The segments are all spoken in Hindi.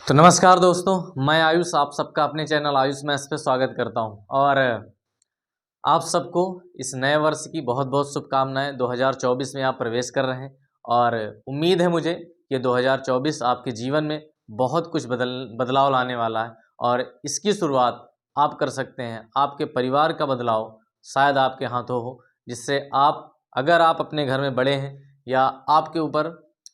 तो नमस्कार दोस्तों, मैं आयुष आप सबका अपने चैनल आयुष मैथ्स पे स्वागत करता हूं और आप सबको इस नए वर्ष की बहुत बहुत शुभकामनाएं। 2024 में आप प्रवेश कर रहे हैं और उम्मीद है मुझे कि 2024 आपके जीवन में बहुत कुछ बदलाव लाने वाला है और इसकी शुरुआत आप कर सकते हैं। आपके परिवार का बदलाव शायद आपके हाथों हो, जिससे आप, अगर आप अपने घर में बड़े हैं या आपके ऊपर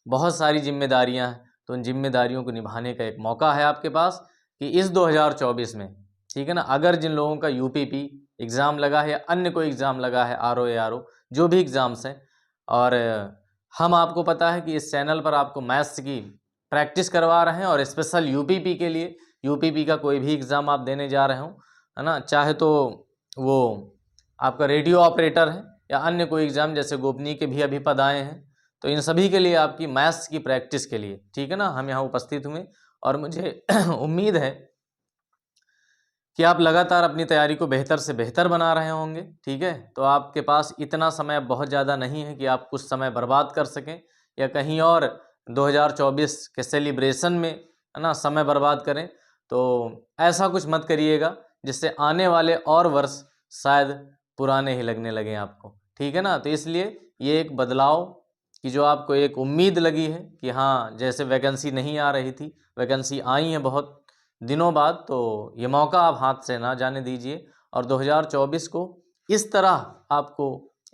बहुत सारी जिम्मेदारियां हैं, तो उन जिम्मेदारियों को निभाने का एक मौका है आपके पास कि इस 2024 में, ठीक है ना। अगर जिन लोगों का यूपीपी एग्ज़ाम लगा है या अन्य कोई एग्ज़ाम लगा है, आरओ या आरओ जो भी एग्ज़ाम्स हैं, और हम आपको पता है कि इस चैनल पर आपको मैथ्स की प्रैक्टिस करवा रहे हैं और स्पेशल यूपीपी के लिए, यूपीपी का कोई भी एग्ज़ाम आप देने जा रहे हो, है ना, चाहे तो वो आपका रेडियो ऑपरेटर है या अन्य कोई एग्ज़ाम, जैसे गोपनीय के भी अभी पद आए हैं, तो इन सभी के लिए आपकी मैथ्स की प्रैक्टिस के लिए, ठीक है ना, हम यहाँ उपस्थित हुए और मुझे उम्मीद है कि आप लगातार अपनी तैयारी को बेहतर से बेहतर बना रहे होंगे। ठीक है, तो आपके पास इतना समय बहुत ज़्यादा नहीं है कि आप कुछ समय बर्बाद कर सकें या कहीं और 2024 के सेलिब्रेशन में, है ना, समय बर्बाद करें। तो ऐसा कुछ मत करिएगा जिससे आने वाले और वर्ष शायद पुराने ही लगने लगें आपको, ठीक है ना। तो इसलिए ये एक बदलाव कि जो आपको एक उम्मीद लगी है कि हाँ, जैसे वैकेंसी नहीं आ रही थी, वैकेंसी आई हैं बहुत दिनों बाद, तो ये मौका आप हाथ से ना जाने दीजिए और 2024 को इस तरह आपको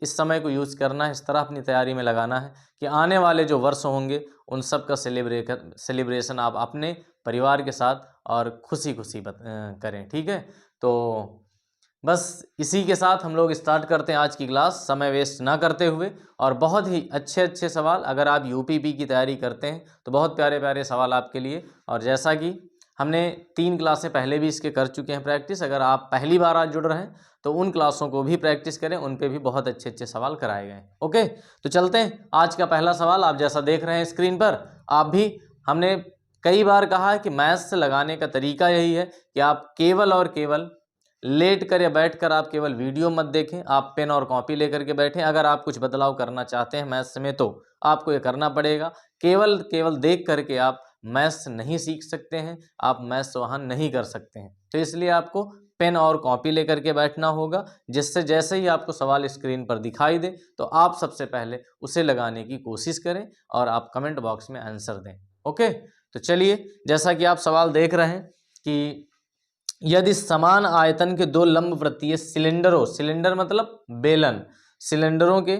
इस समय को यूज़ करना है, इस तरह अपनी तैयारी में लगाना है कि आने वाले जो वर्ष होंगे उन सब का सेलिब्रेशन आप अपने परिवार के साथ और खुशी खुशी करें। ठीक है, तो बस इसी के साथ हम लोग स्टार्ट करते हैं आज की क्लास, समय वेस्ट ना करते हुए। और बहुत ही अच्छे अच्छे सवाल, अगर आप यूपीपी की तैयारी करते हैं तो बहुत प्यारे प्यारे सवाल आपके लिए। और जैसा कि हमने 3 क्लासें पहले भी इसके कर चुके हैं प्रैक्टिस, अगर आप पहली बार आज जुड़ रहे हैं तो उन क्लासों को भी प्रैक्टिस करें, उन पे भी बहुत अच्छे अच्छे सवाल कराए गए हैं। ओके, तो चलते हैं। आज का पहला सवाल आप जैसा देख रहे हैं स्क्रीन पर, आप भी, हमने कई बार कहा है कि मैथ्स लगाने का तरीका यही है कि आप केवल और केवल लेट कर या बैठ कर आप केवल वीडियो मत देखें, आप पेन और कॉपी लेकर के बैठें। अगर आप कुछ बदलाव करना चाहते हैं मैथ्स में तो आपको ये करना पड़ेगा। केवल देख करके आप मैथ्स नहीं सीख सकते हैं, आप मैथ्स वहाँ नहीं कर सकते हैं। तो इसलिए आपको पेन और कॉपी लेकर के बैठना होगा, जिससे जैसे ही आपको सवाल स्क्रीन पर दिखाई दे तो आप सबसे पहले उसे लगाने की कोशिश करें और आप कमेंट बॉक्स में आंसर दें। ओके, तो चलिए, जैसा कि आप सवाल देख रहे हैं कि यदि समान आयतन के दो लंबवृत्तीय सिलेंडरों, सिलेंडर मतलब बेलन, सिलेंडरों के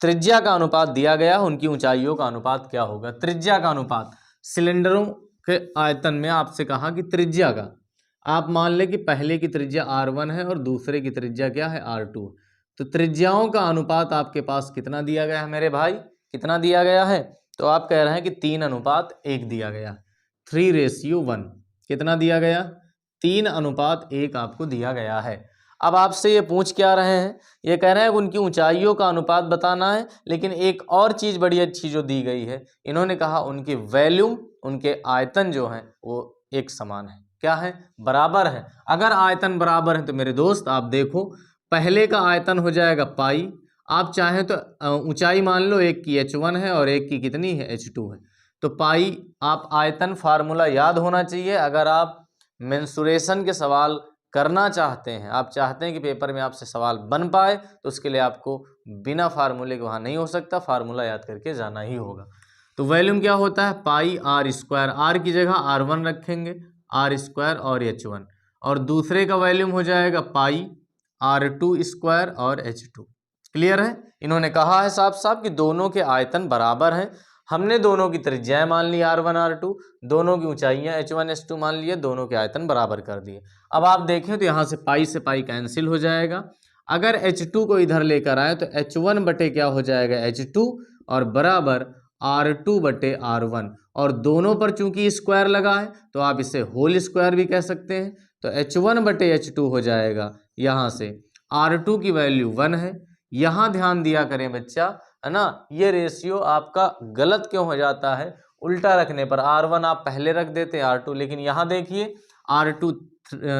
त्रिज्या का अनुपात दिया गया, उनकी ऊंचाइयों का अनुपात क्या होगा। त्रिज्या का अनुपात, सिलेंडरों के आयतन में आपसे कहा कि त्रिज्या का, आप मान लें कि पहले की त्रिज्या R1 है और दूसरे की त्रिज्या क्या है, R2। तो त्रिज्याओं का अनुपात आपके पास कितना दिया गया है मेरे भाई, कितना दिया गया है, तो आप कह रहे हैं कि 3:1 दिया गया, 3:1। कितना दिया गया, 3:1 आपको दिया गया है। अब आपसे ये पूछ क्या रहे हैं, ये कह रहे हैं कि उनकी ऊंचाइयों का अनुपात बताना है, लेकिन एक और चीज़ बड़ी अच्छी जो दी गई है, इन्होंने कहा उनके वॉल्यूम, उनके आयतन जो हैं वो एक समान है। क्या है, बराबर है। अगर आयतन बराबर है तो मेरे दोस्त आप देखो, पहले का आयतन हो जाएगा पाई, आप चाहें तो ऊंचाई मान लो, एक की h1 है और एक की कितनी है, h2 है, तो पाई, आप आयतन फार्मूला याद होना चाहिए। अगर आप मेंसुरेशन के सवाल करना चाहते हैं, आप चाहते हैं कि पेपर में आपसे सवाल बन पाए, तो उसके लिए आपको बिना फार्मूले के वहाँ नहीं हो सकता, फार्मूला याद करके जाना ही होगा। तो वॉल्यूम क्या होता है, पाई r स्क्वायर, r की जगह R1 रखेंगे, r स्क्वायर और h1, और दूसरे का वॉल्यूम हो जाएगा पाई R2 स्क्वायर और h2। क्लियर है, इन्होंने कहा है साफ साफ कि दोनों के आयतन बराबर हैं। हमने दोनों की त्रिज्याएं मान ली R1 R2, दोनों की ऊंचाइयां H1 H2 मान लिए, दोनों के आयतन बराबर कर दिए। अब आप देखें तो यहाँ से पाई कैंसिल हो जाएगा। अगर H2 को इधर लेकर आए तो H1 बटे क्या हो जाएगा, H2, और बराबर R2 बटे R1, और दोनों पर चूंकि स्क्वायर लगा है तो आप इसे होल स्क्वायर भी कह सकते हैं। तो H1 बटे H2 हो जाएगा, यहाँ से R2 की वैल्यू 1 है। यहाँ ध्यान दिया करें बच्चा, है ना, ये रेशियो आपका गलत क्यों हो जाता है, उल्टा रखने पर R1 आप पहले रख देते R2, लेकिन यहाँ देखिए R2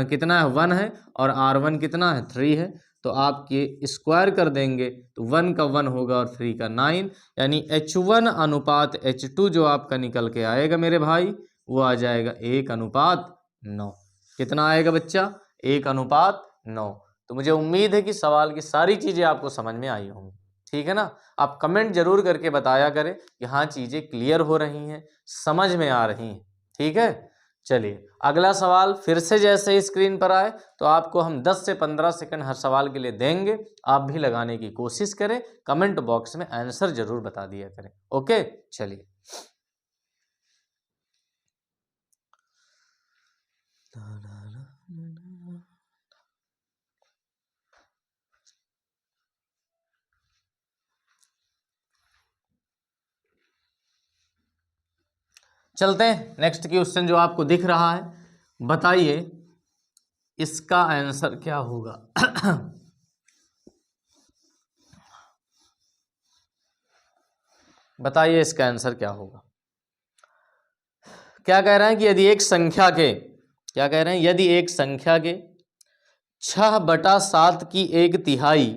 कितना है, 1 है, और R1 कितना है, 3 है। तो आप ये स्क्वायर कर देंगे तो 1 का 1 होगा और 3 का 9, यानी H1 अनुपात H2 जो आपका निकल के आएगा मेरे भाई, वो आ जाएगा 1:9। कितना आएगा बच्चा? 1:9। तो मुझे उम्मीद है कि सवाल की सारी चीज़ें आपको समझ में आई होंगी, ठीक है ना। आप कमेंट जरूर करके बताया करें कि हाँ चीज़ें क्लियर हो रही हैं, समझ में आ रही हैं, ठीक है। चलिए अगला सवाल फिर से जैसे ही स्क्रीन पर आए तो आपको हम 10 से 15 सेकंड हर सवाल के लिए देंगे, आप भी लगाने की कोशिश करें, कमेंट बॉक्स में आंसर जरूर बता दिया करें। ओके चलिए चलते हैं नेक्स्ट क्वेश्चन जो आपको दिख रहा है। बताइए इसका आंसर क्या होगा। बताइए इसका आंसर क्या होगा। क्या कह रहे हैं कि यदि एक संख्या के, क्या कह रहे हैं, यदि एक संख्या के 6/7 की 1/3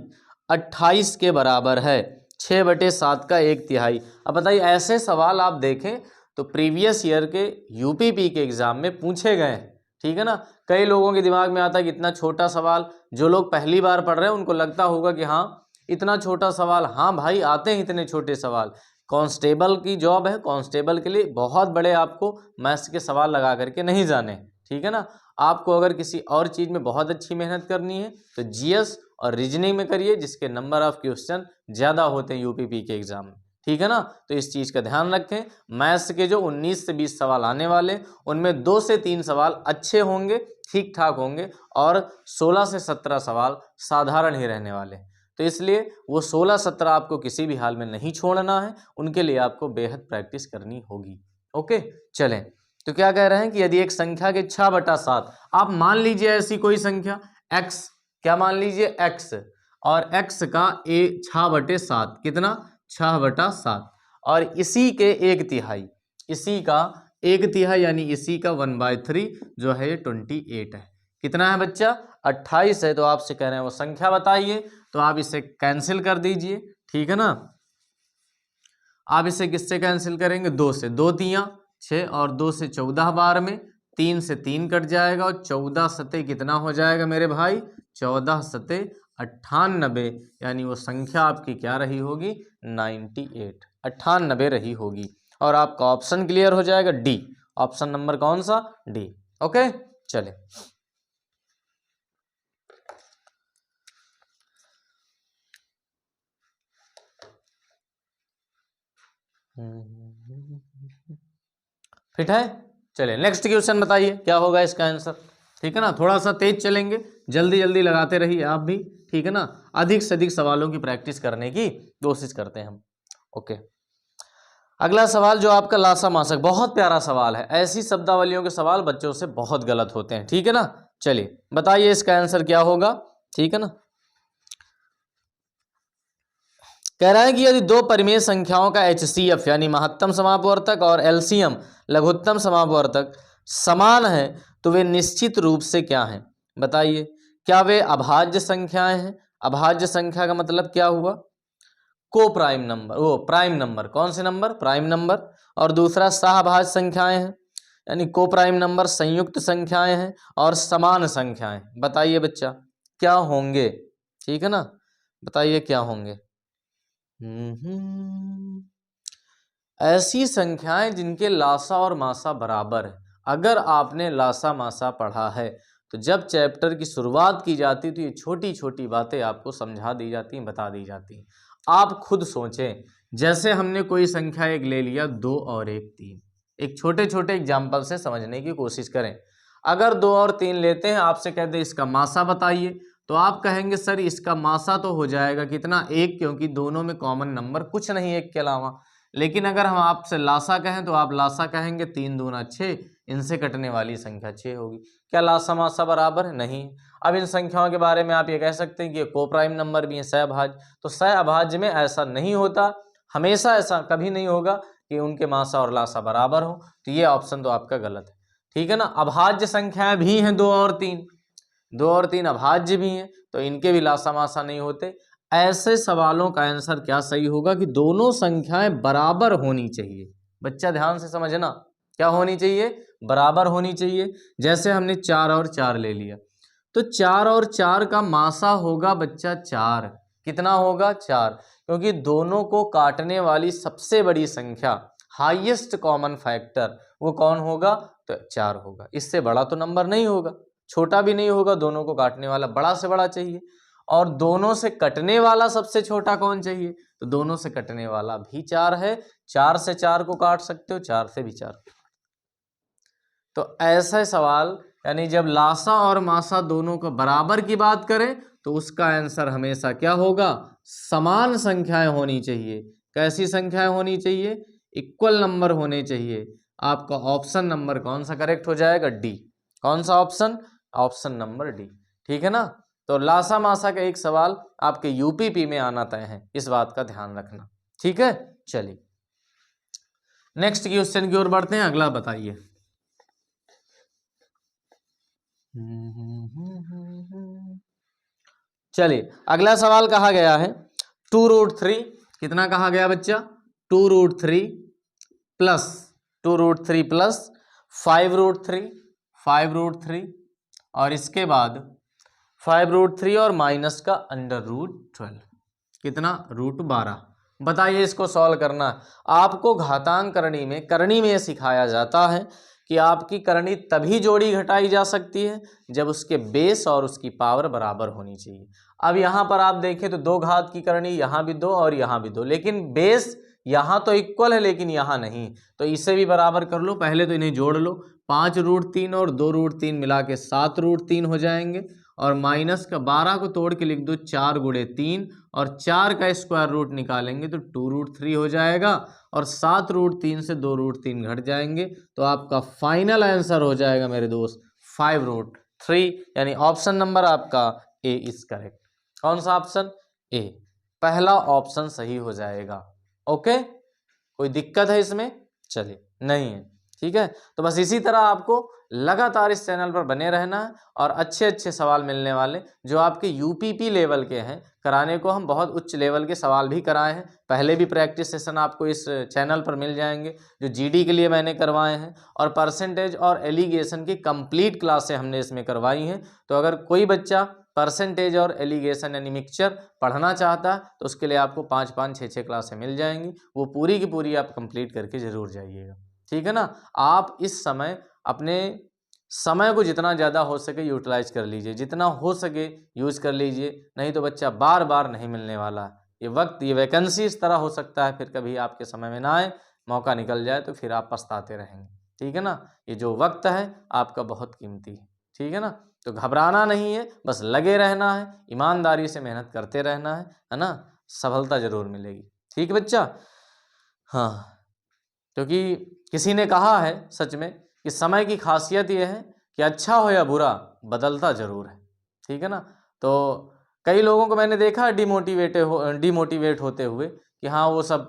28 के बराबर है। 6/7 का 1/3। अब बताइए ऐसे सवाल आप देखें तो प्रीवियस ईयर के यूपीपी के एग्जाम में पूछे गए हैं, ठीक है ना। कई लोगों के दिमाग में आता है कि इतना छोटा सवाल, जो लोग पहली बार पढ़ रहे हैं उनको लगता होगा कि हाँ इतना छोटा सवाल, हाँ भाई आते हैं इतने छोटे सवाल। कांस्टेबल की जॉब है, कांस्टेबल के लिए बहुत बड़े आपको मैथ्स के सवाल लगा करके नहीं जाने, ठीक है ना। आपको अगर किसी और चीज़ में बहुत अच्छी मेहनत करनी है तो जीएस और रीजनिंग में करिए, जिसके नंबर ऑफ क्वेश्चन ज़्यादा होते हैं यूपीपी के एग्जाम में, ठीक है ना। तो इस चीज़ का ध्यान रखें। मैथ्स के जो 19 से 20 सवाल आने वाले, उनमें 2 से 3 सवाल अच्छे होंगे, ठीक ठाक होंगे, और 16 से 17 सवाल साधारण ही रहने वाले। तो इसलिए वो 16-17 आपको किसी भी हाल में नहीं छोड़ना है, उनके लिए आपको बेहद प्रैक्टिस करनी होगी। ओके चलें, तो क्या कह रहे हैं कि यदि एक संख्या के 6/7, आप मान लीजिए ऐसी कोई संख्या x, क्या मान लीजिए x, और x का 6/7 कितना, 6/7, और इसी के 1/3, इसी का 1/3 यानी इसी का 1/3 जो है 28 है। कितना है बच्चा? 28 है। तो आपसे कह रहे हैं वो संख्या बताइए, तो आप इसे कैंसिल कर दीजिए, ठीक है ना। आप इसे किससे कैंसिल करेंगे? 2 से, 2 तियां 6 और 2 से 14 बार में, 3 से 3 कट जाएगा और 14 सते कितना हो जाएगा मेरे भाई? 14 सते 98, यानी वो संख्या आपकी क्या रही होगी? 98 रही होगी। और आपका ऑप्शन क्लियर हो जाएगा डी। ऑप्शन नंबर कौन सा? डी। ओके चले फिट है। चलिए नेक्स्ट क्वेश्चन बताइए क्या होगा इसका आंसर, ठीक है ना। थोड़ा सा तेज चलेंगे, जल्दी जल्दी लगाते रहिए आप भी, ठीक है ना। अधिक से अधिक सवालों की प्रैक्टिस करने की कोशिश करते हैं हम। ओके अगला सवाल जो आपका लासा मासक, बहुत प्यारा सवाल है। ऐसी शब्दावलियों के सवाल बच्चों से बहुत गलत होते हैं, ठीक है ना। चलिए बताइए इसका आंसर क्या होगा, ठीक है ना। कह रहा है कि यदि दो परिमेय संख्याओं का HCF यानी महत्तम समापवर्तक और LCM लघुत्तम समापवर्तक समान है तो वे निश्चित रूप से क्या हैं? बताइए, क्या वे अभाज्य संख्याएं हैं? अभाज्य संख्या का मतलब क्या हुआ? को प्राइम नंबर, वो प्राइम नंबर, कौन से नंबर? Prime number. और दूसरा सहअभाज्य संख्याएं हैं, यानी को प्राइम नंबर, संयुक्त संख्याएं हैं और समान संख्याएं। बताइए बच्चा क्या होंगे, ठीक है ना। बताइए क्या होंगे। ऐसी संख्याएं जिनके लासा और मासा बराबर है। अगर आपने लासा मासा पढ़ा है तो जब चैप्टर की शुरुआत की जाती तो ये छोटी छोटी बातें आपको समझा दी जाती हैं, बता दी जाती हैं। आप खुद सोचें, जैसे हमने कोई संख्या एक ले लिया 2 और 1 3, एक छोटे छोटे एग्जाम्पल से समझने की कोशिश करें। अगर 2 और 3 लेते हैं, आपसे कहते हैं इसका मासा बताइए, तो आप कहेंगे सर इसका मासा तो हो जाएगा कितना? 1, क्योंकि दोनों में कॉमन नंबर कुछ नहीं 1 के अलावा। लेकिन अगर हम आपसे लासा कहें तो आप लासा कहेंगे 3 दूना 6, इनसे कटने वाली संख्या 6 होगी। क्या लासा मासा बराबर है? नहीं। अब इन संख्याओं के बारे में आप ये कह सकते हैं कि ये को प्राइम नंबर भी है, सहअभाज्य। तो सहअभाज्य में ऐसा नहीं होता, हमेशा ऐसा कभी नहीं होगा कि उनके मासा और लासा बराबर हो। तो ये ऑप्शन तो आपका गलत है, ठीक है ना। अभाज्य संख्याएं भी हैं 2 और 3, 2 और 3 अभाज्य भी हैं, तो इनके भी लासा मासा नहीं होते। ऐसे सवालों का आंसर क्या सही होगा कि दोनों संख्याएं बराबर होनी चाहिए। बच्चा ध्यान से समझना, क्या होनी चाहिए, बराबर होनी चाहिए। जैसे हमने 4 और 4 ले लिया, तो 4 और 4 का मासा होगा बच्चा 4। कितना होगा, 4, क्योंकि दोनों को काटने वाली सबसे बड़ी संख्या, हाईएस्ट कॉमन फैक्टर, वो कौन होगा, तो 4 होगा। इससे बड़ा तो नंबर नहीं होगा, छोटा भी नहीं होगा, दोनों को काटने वाला बड़ा से बड़ा चाहिए। और दोनों से कटने वाला सबसे छोटा कौन चाहिए, तो दोनों से कटने वाला भी 4 है। 4 से 4 को काट सकते हो, 4 से भी 4। तो ऐसा सवाल, यानी जब लासा और मासा दोनों को बराबर की बात करें तो उसका आंसर हमेशा क्या होगा, समान संख्याएं होनी चाहिए। कैसी संख्याएं होनी चाहिए, इक्वल नंबर होने चाहिए। आपका ऑप्शन नंबर कौन सा करेक्ट हो जाएगा, डी। कौन सा ऑप्शन, ऑप्शन नंबर डी, ठीक है ना। तो लासा मासा का एक सवाल आपके यूपीपी में आना तय है, इस बात का ध्यान रखना, ठीक है। चलिए नेक्स्ट क्वेश्चन की ओर बढ़ते हैं। अगला बताइए। चलिए अगला सवाल कहा गया है 2√3, कितना कहा गया बच्चा, 2√3 प्लस 2√3 प्लस 5√3, 5√3 और इसके बाद 5√3 और माइनस का √12, कितना, √12। बताइए इसको सॉल्व करना। आपको घातांक करणी में सिखाया जाता है कि आपकी करणी तभी जोड़ी घटाई जा सकती है जब उसके बेस और उसकी पावर बराबर होनी चाहिए। अब यहाँ पर आप देखें तो 2 घात की करणी, यहाँ भी 2 और यहाँ भी 2, लेकिन बेस यहाँ तो इक्वल है लेकिन यहाँ नहीं, तो इसे भी बराबर कर लो। पहले तो इन्हें जोड़ लो, 5√3 और 2√3 मिला के 7√3 हो जाएंगे, और माइनस का 12 को तोड़ के लिख दो 4 गुणे 3, और 4 का स्क्वायर रूट निकालेंगे तो 2√3 हो जाएगा, और 7√3 से 2√3 घट जाएंगे, तो आपका फाइनल आंसर हो जाएगा मेरे दोस्त 5√3, यानी ऑप्शन नंबर आपका ए इज करेक्ट। कौन सा ऑप्शन, ए, पहला ऑप्शन सही हो जाएगा। ओके, कोई दिक्कत है इसमें, चलिए नहीं है, ठीक है। तो बस इसी तरह आपको लगातार इस चैनल पर बने रहना है, और अच्छे अच्छे सवाल मिलने वाले जो आपके यूपीपी लेवल के हैं, कराने को हम बहुत उच्च लेवल के सवाल भी कराए हैं। पहले भी प्रैक्टिस सेशन आपको इस चैनल पर मिल जाएंगे जो जीडी के लिए मैंने करवाए हैं, और परसेंटेज और एलिगेशन की कंप्लीट क्लासें हमने इसमें करवाई हैं। तो अगर कोई बच्चा परसेंटेज और एलिगेशन यानी मिक्सचर पढ़ना चाहता है तो उसके लिए आपको 5-5, 6-6 क्लासें मिल जाएंगी, वो पूरी की पूरी आप कंप्लीट करके ज़रूर जाइएगा, ठीक है ना। आप इस समय अपने समय को जितना ज़्यादा हो सके यूटिलाइज कर लीजिए, जितना हो सके यूज़ कर लीजिए, नहीं तो बच्चा बार बार नहीं मिलने वाला है। ये वक्त, ये वैकेंसी इस तरह हो सकता है फिर कभी आपके समय में ना आए, मौका निकल जाए तो फिर आप पछताते रहेंगे, ठीक है ना। ये जो वक्त है आपका बहुत कीमती है, ठीक है ना। तो घबराना नहीं है, बस लगे रहना है, ईमानदारी से मेहनत करते रहना है ना, सफलता जरूर मिलेगी, ठीक है बच्चा। हाँ, क्योंकि किसी ने कहा है सच में कि समय की खासियत यह है कि अच्छा हो या बुरा बदलता जरूर है, ठीक है ना। तो कई लोगों को मैंने देखा डिमोटिवेट होते हुए कि हाँ वो सब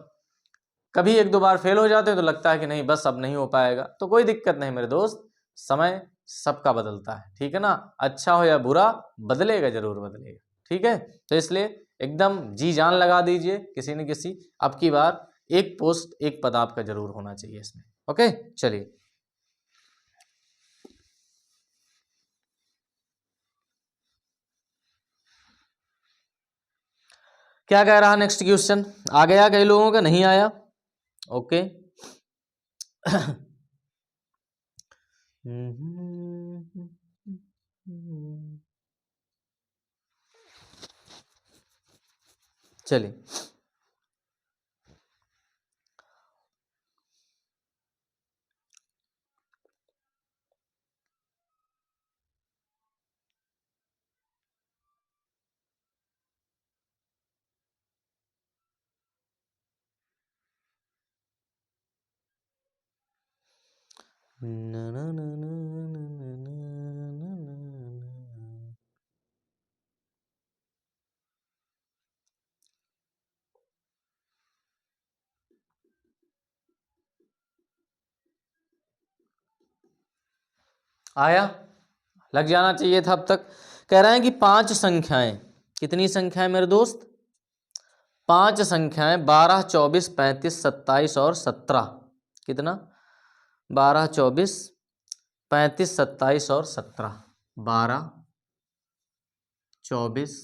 कभी 1-2 बार फेल हो जाते हैं तो लगता है कि नहीं बस अब नहीं हो पाएगा। तो कोई दिक्कत नहीं मेरे दोस्त, समय सबका बदलता है, ठीक है ना। अच्छा हो या बुरा बदलेगा, जरूर बदलेगा, ठीक है। तो इसलिए एकदम जी जान लगा दीजिए, किसी न किसी अब की बार एक पोस्ट एक पद आपका जरूर होना चाहिए इसमें। ओके, चलिए क्या कह रहा नेक्स्ट क्वेश्चन, आ गया कई लोगों का नहीं आया। ओके चलिए आया, लग जाना चाहिए था अब तक। कह रहे हैं कि 5 संख्याएं, कितनी संख्याएं मेरे दोस्त, 5 संख्याएं 12, 24, 35, 27 और 17, कितना 12, 24, 35, 27 और 17। 12, 24,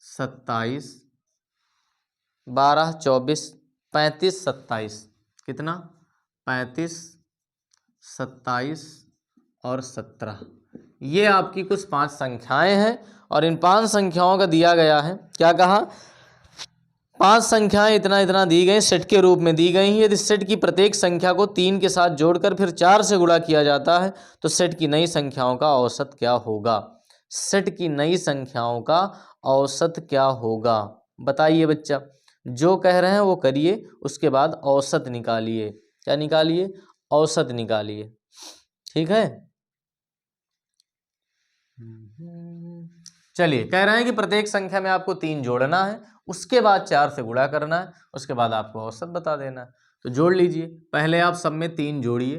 27, 12, 24, 35, 27, कितना? 35, 27 और 17। ये आपकी कुछ 5 संख्याएं हैं और इन 5 संख्याओं का दिया गया है, क्या कहा? 5 संख्याएं इतना इतना दी गई, सेट के रूप में दी गई हैं। यदि सेट की प्रत्येक संख्या को 3 के साथ जोड़कर फिर 4 से गुणा किया जाता है तो सेट की नई संख्याओं का औसत क्या होगा? सेट की नई संख्याओं का औसत क्या होगा? बताइए बच्चा, जो कह रहे हैं वो करिए, उसके बाद औसत निकालिए। क्या निकालिए? औसत निकालिए। ठीक है, चलिए। कह रहे हैं कि प्रत्येक संख्या में आपको 3 जोड़ना है, उसके बाद 4 से गुणा करना है, उसके बाद आपको औसत बता देना है। तो जोड़ लीजिए। पहले आप सब में 3 जोड़िए।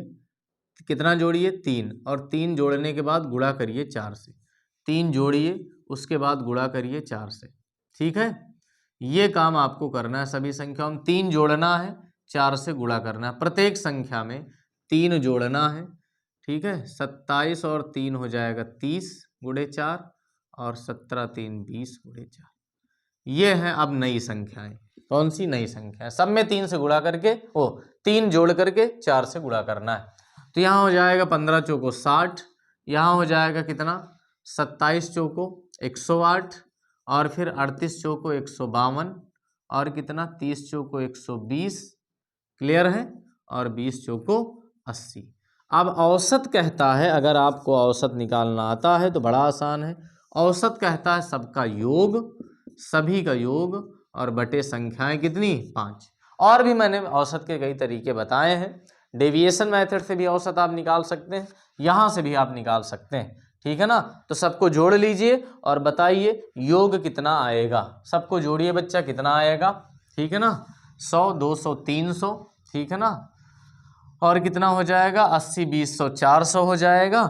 कितना जोड़िए? 3। और 3 जोड़ने के बाद गुणा करिए 4 से। 3 जोड़िए, उसके बाद गुणा करिए 4 से। ठीक है, ये काम आपको करना है। सभी संख्याओं में 3 जोड़ना है, 4 से गुणा करना है। प्रत्येक संख्या में 3 जोड़ना है। ठीक है, 27 और 3 हो जाएगा 30 गुणे 4 और 17 3 20 गुणे 4। ये है अब नई संख्याएं। कौन सी नई संख्या? सब में 3 से गुणा करके 3 जोड़ करके 4 से गुणा करना है। तो यहाँ हो जाएगा 15 चौको 60, यहाँ हो जाएगा कितना? 27 चौको 108 और फिर 38 चौको 152 और कितना? 30 चौको 120। क्लियर है? और 20 चौको 80। अब औसत कहता है, अगर आपको औसत निकालना आता है तो बड़ा आसान है। औसत कहता है सबका योग, सभी का योग और बटे संख्याएं कितनी? 5। और भी मैंने औसत के कई तरीके बताए हैं। डेविएशन मेथड से भी औसत आप निकाल सकते हैं, यहाँ से भी आप निकाल सकते हैं। ठीक है ना? तो सबको जोड़ लीजिए और बताइए योग कितना आएगा। सबको जोड़िए बच्चा, कितना आएगा? ठीक है ना? 100, 200, 300। ठीक है ना? और कितना हो जाएगा? 80, 20, 100, 400 हो जाएगा।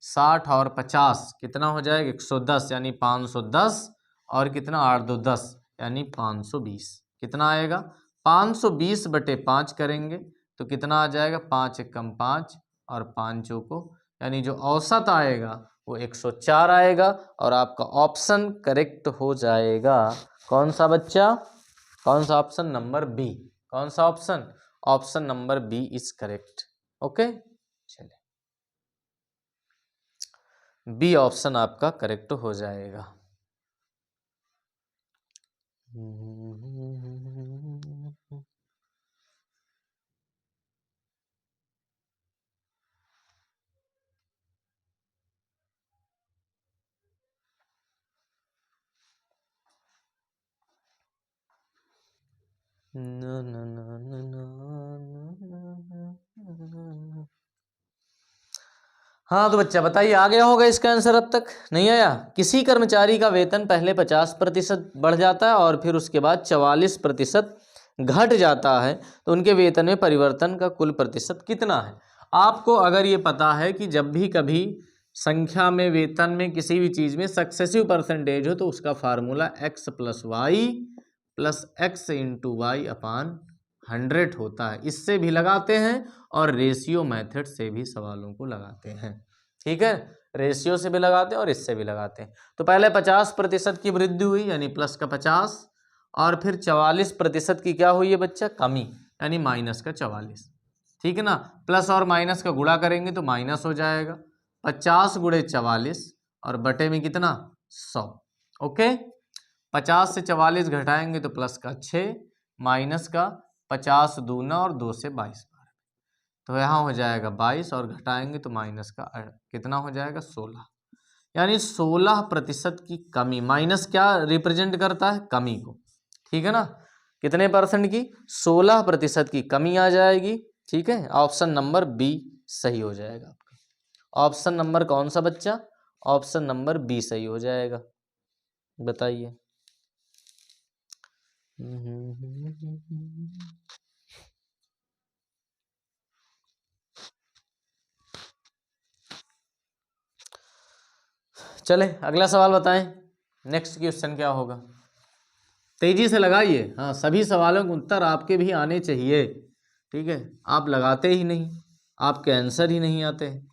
60 और 50 कितना हो जाएगा? 110 यानी 510 और कितना? 8 2 10 यानी 520। कितना आएगा? 520 बटे 5 करेंगे तो कितना आ जाएगा? 5 एकम 5 और 5 चौको, यानी जो औसत आएगा वो 104 आएगा और आपका ऑप्शन करेक्ट हो जाएगा। कौन सा बच्चा? कौन सा ऑप्शन? Number B. कौन सा option? Option number B is correct. Okay, चलिए, बी ऑप्शन आपका करेक्ट हो जाएगा। हाँ तो बच्चा बताइए, आ गया होगा इसका आंसर? अब तक नहीं आया? किसी कर्मचारी का वेतन पहले 50% बढ़ जाता है और फिर उसके बाद 44% घट जाता है, तो उनके वेतन में परिवर्तन का कुल प्रतिशत कितना है? आपको अगर ये पता है कि जब भी कभी संख्या में, वेतन में, किसी भी चीज़ में सक्सेसिव परसेंटेज हो तो उसका formula x plus Y plus X into Y upon 100 होता है। इससे भी लगाते हैं और रेशियो मेथड से भी सवालों को लगाते हैं। ठीक है, रेशियो से भी लगाते हैं और इससे भी लगाते हैं। तो पहले 50% की वृद्धि हुई यानी प्लस का 50 और फिर 44% की क्या हुई है बच्चा? कमी, यानी माइनस का 44। ठीक है ना? प्लस और माइनस का गुणा करेंगे तो माइनस हो जाएगा। 50 गुणे 44 और बटे में कितना? 100। ओके, 50 से 44 घटाएंगे तो प्लस का 6 माइनस का 50 दूना और 2 से 22 बार, तो यहाँ हो जाएगा 22 और घटाएंगे तो माइनस का कितना हो जाएगा? 16। यानी 16% की कमी। माइनस क्या रिप्रेजेंट करता है? कमी को। ठीक है ना? कितने परसेंट की? 16% की कमी आ जाएगी। ठीक है, ऑप्शन नंबर बी सही हो जाएगा आपका। ऑप्शन नंबर कौन सा बच्चा? ऑप्शन नंबर बी सही हो जाएगा। बताइए। चले अगला सवाल बताएं। नेक्स्ट क्वेश्चन क्या होगा? तेजी से लगाइए। हाँ, सभी सवालों के उत्तर आपके भी आने चाहिए। ठीक है, आप लगाते ही नहीं, आपके आंसर ही नहीं आते हैं।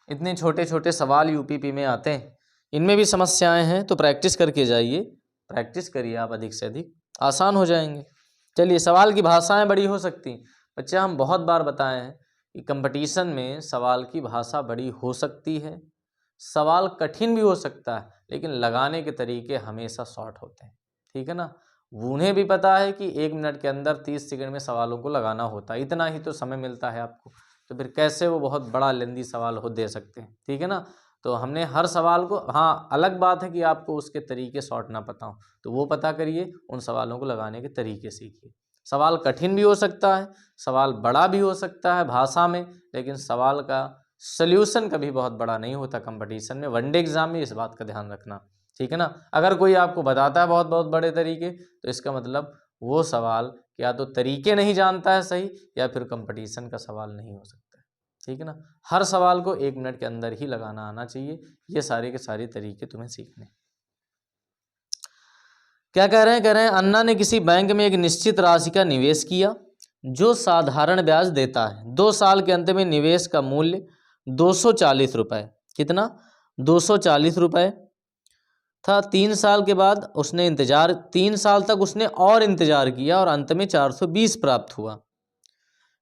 इतने छोटे छोटे सवाल यूपीपी में आते हैं, इनमें भी समस्याएं हैं, तो प्रैक्टिस करके जाइए, प्रैक्टिस करिए आप अधिक से अधिक, आसान हो जाएंगे। चलिए, सवाल की भाषाएं बड़ी हो सकती हैं। बच्चा, हम बहुत बार बताए हैं कि कंपटीशन में सवाल की भाषा बड़ी हो सकती है, सवाल कठिन भी हो सकता है, लेकिन लगाने के तरीके हमेशा शॉर्ट होते हैं। ठीक है ना, उन्हें भी पता है कि 1 मिनट के अंदर 30 सेकंड में सवालों को लगाना होता है, इतना ही तो समय मिलता है आपको, तो फिर कैसे वो बहुत बड़ा लेंदी सवाल हो दे सकते हैं। ठीक है ना, तो हमने हर सवाल को, हाँ अलग बात है कि आपको उसके तरीके शॉर्ट ना पता हो, तो वो पता करिए, उन सवालों को लगाने के तरीके सीखिए। सवाल कठिन भी हो सकता है, सवाल बड़ा भी हो सकता है भाषा में, लेकिन सवाल का सल्यूशन कभी बहुत बड़ा नहीं होता कंपटीशन में, वनडे एग्जाम में, इस बात का ध्यान रखना। ठीक है ना, अगर कोई आपको बताता है बहुत बहुत बड़े तरीके, तो इसका मतलब वो सवाल या तो तरीके नहीं जानता है सही, या फिर कंपटीशन का सवाल नहीं हो सकता है। ठीक है ना, हर सवाल को 1 मिनट के अंदर ही लगाना आना चाहिए, ये सारे के सारे तरीके तुम्हें सीखने। क्या कह रहे हैं, अन्ना ने किसी बैंक में एक निश्चित राशि का निवेश किया जो साधारण ब्याज देता है। 2 साल के अंत में निवेश का मूल्य 240 रुपये, कितना, 240 रुपये था। 3 साल के बाद उसने 3 साल तक उसने और इंतजार किया और अंत में 420 प्राप्त हुआ,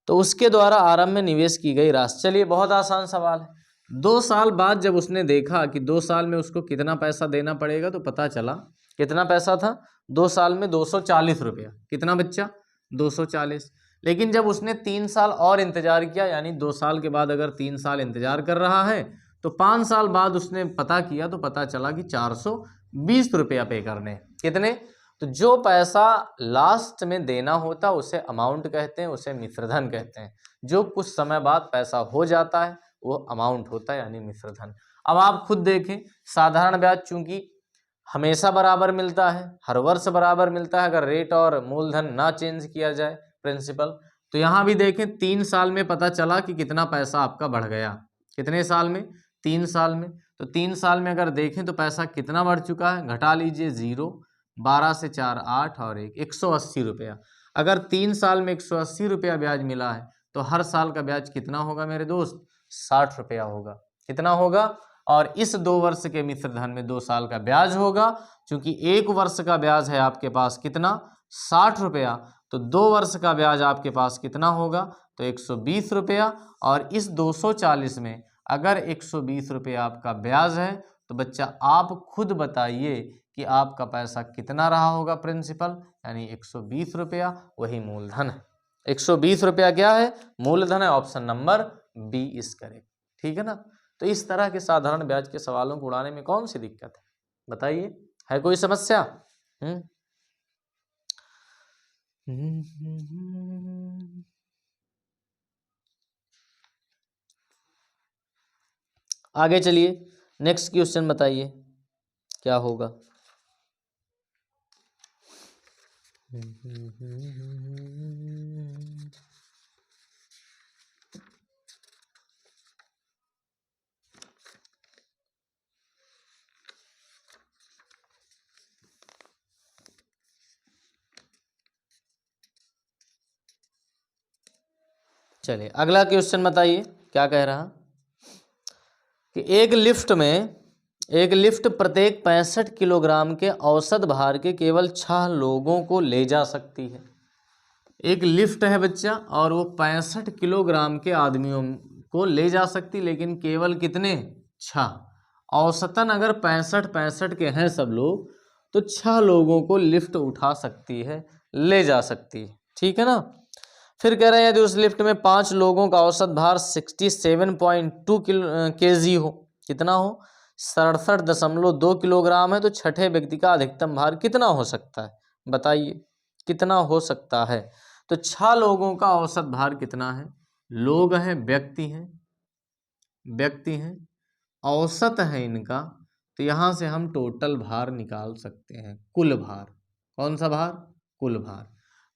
तो उसके द्वारा आरंभ में निवेश की गई राशि। चलिए, बहुत आसान सवाल है। 2 साल बाद जब उसने देखा कि 2 साल में उसको कितना पैसा देना पड़ेगा, तो पता चला कितना पैसा था, 2 साल में 240 रुपया। कितना बच्चा, 240। लेकिन जब उसने 3 साल और इंतजार किया, यानी 2 साल के बाद अगर 3 साल इंतजार कर रहा है, तो 5 साल बाद उसने पता किया, तो पता चला कि 420 रुपया पे करने। कितने, तो जो पैसा लास्ट में देना होता उसे अमाउंट कहते हैं, उसे मिश्रधन कहते हैं। जो कुछ समय बाद पैसा हो जाता है वो अमाउंट होता है, यानी मिश्रधन। अब आप खुद देखें, साधारण ब्याज चूंकि हमेशा बराबर मिलता है, हर वर्ष बराबर मिलता है, अगर रेट और मूलधन ना चेंज किया जाए प्रिंसिपल, तो यहाँ भी देखें 3 साल में पता चला कि कितना पैसा आपका बढ़ गया। कितने साल में, 3 साल में। तो 3 साल में अगर देखें तो पैसा कितना बढ़ चुका है, घटा लीजिए 0, 12 से 4 8 और 1, 180 रुपया। अगर 3 साल में 180 रुपया ब्याज मिला है, तो हर साल का ब्याज कितना होगा मेरे दोस्त, 60 रुपया होगा। कितना होगा, और इस 2 वर्ष के मिश्रधन में 2 साल का ब्याज होगा। क्योंकि 1 वर्ष का ब्याज है आपके पास कितना, 60 रुपया, तो 2 वर्ष का ब्याज आपके पास कितना होगा, तो 120 रुपया। और इस 240 में अगर 120 रुपया आपका ब्याज है, तो बच्चा आप खुद बताइए कि आपका पैसा कितना रहा होगा प्रिंसिपल, यानी 120 रुपया, वही मूलधन है। 120 रुपया क्या है, मूलधन है। Option number B is correct. ठीक है ना, तो इस तरह के साधारण ब्याज के सवालों को उड़ाने में कौन सी दिक्कत है, बताइए, है कोई समस्या? आगे चलिए, नेक्स्ट क्वेश्चन बताइए क्या होगा। चलिए, अगला क्वेश्चन बताइए क्या कह रहा कि एक लिफ्ट प्रत्येक 65 किलोग्राम के औसत भार के केवल 6 लोगों को ले जा सकती है। एक लिफ्ट है बच्चा, और वो 65 किलोग्राम के आदमियों को ले जा सकती, लेकिन केवल कितने, 6। औसतन अगर 65 के हैं सब लोग, तो 6 लोगों को लिफ्ट उठा सकती है, ले जा सकती है। ठीक है ना, फिर कह रहे हैं यदि उस लिफ्ट में 5 लोगों का औसत भार 67.2 kg हो, कितना हो, 67.2 किलोग्राम है, तो छठे व्यक्ति का अधिकतम भार कितना हो सकता है, बताइए कितना हो सकता है। तो 6 लोगों का औसत भार कितना है, लोग हैं, व्यक्ति हैं, औसत है इनका, तो यहाँ से हम टोटल भार निकाल सकते हैं, कुल भार। कौन सा भार, कुल भार।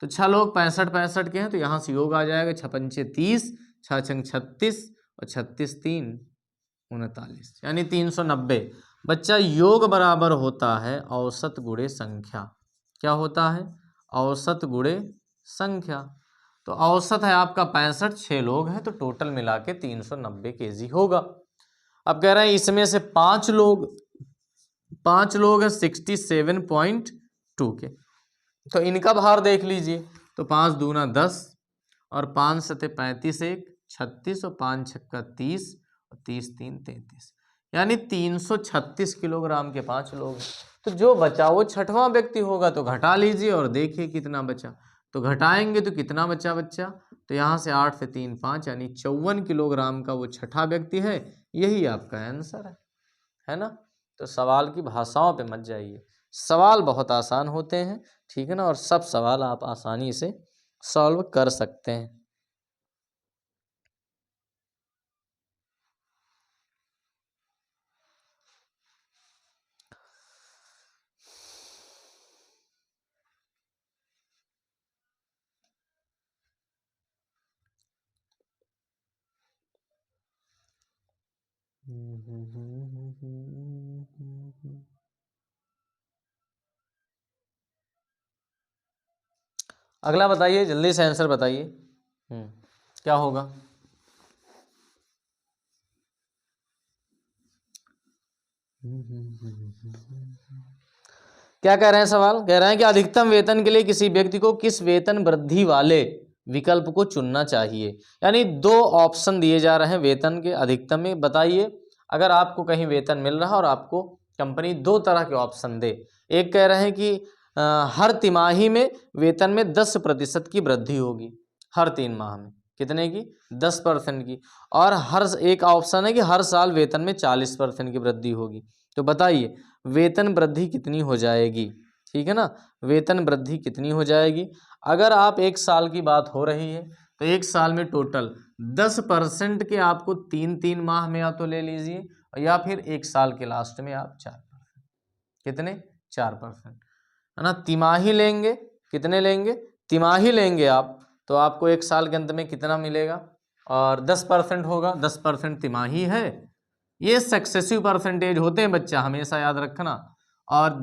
तो 6 लोग 65 के हैं, तो यहाँ से योग आ जाएगा, 6 पंचे 30, 6 छंग 36 और 36 3 39, यानी 390। बच्चा, योग बराबर होता है औसत गुणे संख्या। क्या होता है, औसत गुणे संख्या। तो औसत है आपका 65, 6 लोग हैं तो टोटल मिला के 390 केजी होगा। अब कह रहे हैं इसमें से 5 लोग हैं 67.2 के, तो इनका भार देख लीजिए। तो 5 दूना 10 और 5 सते 35, 1 36 और 5 छक्का 30 और 30 3 33, यानी 336 किलोग्राम के 5 लोग हैं। तो जो बचा वो छठवां व्यक्ति होगा, तो घटा लीजिए और देखिए कितना बचा। तो घटाएंगे तो कितना बचा बच्चा, तो यहाँ से 8 से 3 5, यानी 54 किलोग्राम का वो छठा व्यक्ति है। यही आपका आंसर है ना। तो सवाल की भाषाओं पे मत जाइए, सवाल बहुत आसान होते हैं, ठीक है ना, और सब सवाल आप आसानी से सॉल्व कर सकते हैं। अगला बताइए, जल्दी से आंसर बताइए। क्या होगा? क्या कह रहे हैं सवाल? कह रहे हैं कि अधिकतम वेतन के लिए किसी व्यक्ति को किस वेतन वृद्धि वाले विकल्प को चुनना चाहिए। यानी 2 ऑप्शन दिए जा रहे हैं वेतन के अधिकतम में। बताइए, अगर आपको कहीं वेतन मिल रहा है और आपको कंपनी 2 तरह के ऑप्शन दे। एक कह रहे हैं कि हर तिमाही में वेतन में 10% की वृद्धि होगी, हर 3 माह में कितने की? 10% की। और हर एक ऑप्शन है कि हर साल वेतन में 40% की वृद्धि होगी। तो बताइए वेतन वृद्धि कितनी हो जाएगी, ठीक है ना, वेतन वृद्धि कितनी हो जाएगी। अगर आप 1 साल की बात हो रही है तो 1 साल में टोटल 10% के आपको 3-3 माह में या तो ले लीजिए, या फिर 1 साल के लास्ट में आप 4%, कितने? 4%, है ना। तिमाही लेंगे, कितने लेंगे? तिमाही लेंगे आप, तो आपको 1 साल के अंत में कितना मिलेगा? और 10% होगा, 10% तिमाही है। ये सक्सेसिव परसेंटेज होते हैं बच्चा, हमेशा याद रखना। और